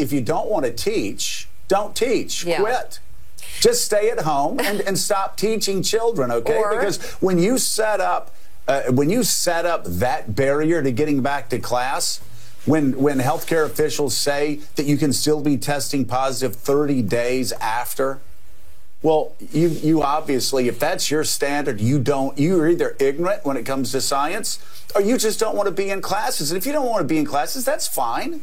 if you don't want to teach, don't teach. Yeah. Quit. Just stay at home and stop teaching children, okay? Because when you set up that barrier to getting back to class, when healthcare officials say that you can still be testing positive 30 days after, well, you obviously, if that's your standard, you're either ignorant when it comes to science, or you just don't want to be in classes. And if you don't want to be in classes, that's fine.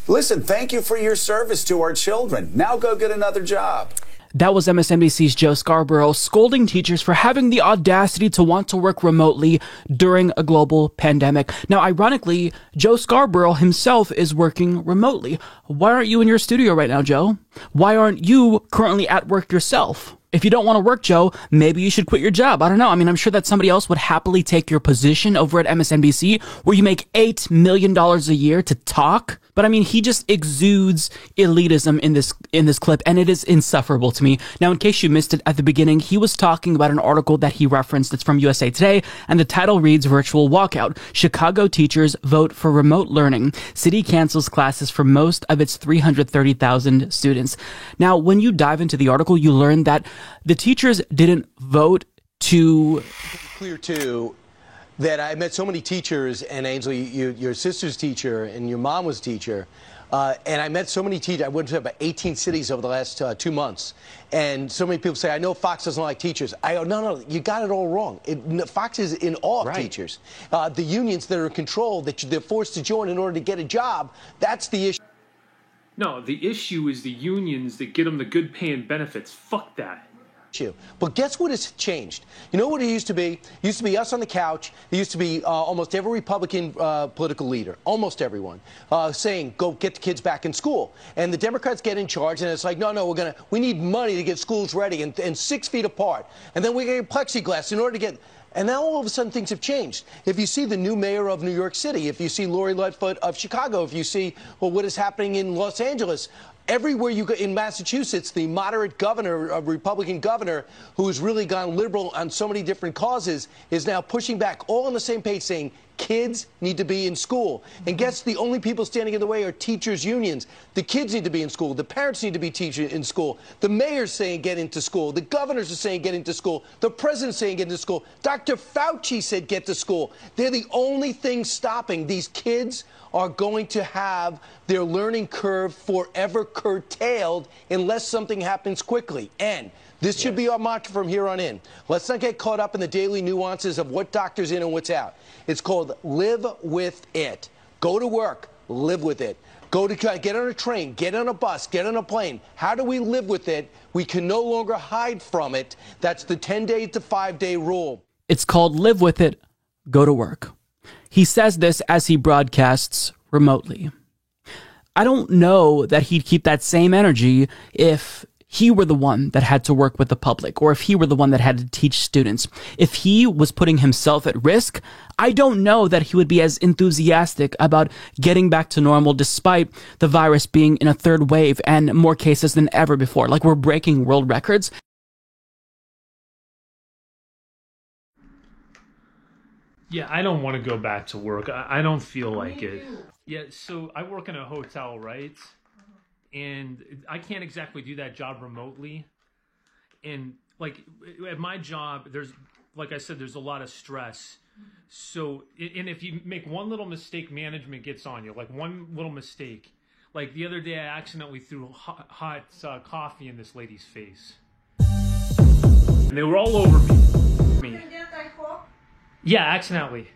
Listen, thank you for your service to our children. Now go get another job. That was MSNBC's Joe Scarborough scolding teachers for having the audacity to want to work remotely during a global pandemic. Now, ironically, Joe Scarborough himself is working remotely. Why aren't you in your studio right now, Joe? Why aren't you currently at work yourself? If you don't want to work, Joe, maybe you should quit your job. I don't know. I mean, I'm sure that somebody else would happily take your position over at MSNBC, where you make $8 million a year to talk. But I mean, he just exudes elitism in this clip, and it is insufferable to me. Now, in case you missed it at the beginning, he was talking about an article that he referenced that's from USA Today, and the title reads, Virtual Walkout. Chicago teachers vote for remote learning. City cancels classes for most of its 330,000 students. Now, when you dive into the article, you learn that the teachers didn't vote to... Clear, too, that I met so many teachers, and Ainsley, your sister's teacher, and your mom was a teacher, and I met so many teachers. I went to about 18 cities over the last 2 months, and so many people say, I know Fox doesn't like teachers. I go, no, you got it all wrong. Fox is in awe of teachers. The unions that are in control, that they're forced to join in order to get a job, that's the issue. No, the issue is the unions that get them the good paying benefits. Fuck that. But guess what has changed? You know what it used to be? It used to be us on the couch. It used to be almost every Republican political leader, almost everyone, saying, go get the kids back in school. And the Democrats get in charge, and it's like, no, we need money to get schools ready and 6 feet apart. And then we get plexiglass in order to get... And now all of a sudden things have changed. If you see the new mayor of New York City, if you see Lori Lightfoot of Chicago, if you see what is happening in Los Angeles, everywhere you go in Massachusetts, the moderate governor, a Republican governor, who has really gone liberal on so many different causes, is now pushing back, all on the same page, saying kids need to be in school. And guess the only people standing in the way are teachers' unions. The kids need to be in school. The parents need to be teaching in school. The mayor's saying get into school. The governors are saying get into school. The president's saying get into school. Dr. Fauci said get to school. They're the only thing stopping. These kids are going to have their learning curve forever curtailed unless something happens quickly. And this should be our mantra from here on in. Let's not get caught up in the daily nuances of what doctor's in and what's out. It's called live with it. Go to work, live with it. Get on a train, get on a bus, get on a plane. How do we live with it? We can no longer hide from it. That's the 10-day to 5-day rule. It's called live with it, go to work. He says this as he broadcasts remotely. I don't know that he'd keep that same energy if he were the one that had to work with the public, or if he were the one that had to teach students. If he was putting himself at risk, I don't know that he would be as enthusiastic about getting back to normal despite the virus being in a third wave and more cases than ever before. Like, we're breaking world records. Yeah, I don't want to go back to work. I don't feel like it. Yeah, so I work in a hotel, right? And I can't exactly do that job remotely. And like at my job, there's, like I said, there's a lot of stress. So, and if you make one little mistake, management gets on you. Like one little mistake. Like the other day, I accidentally threw hot coffee in this lady's face. And they were all over me. Yeah, accidentally.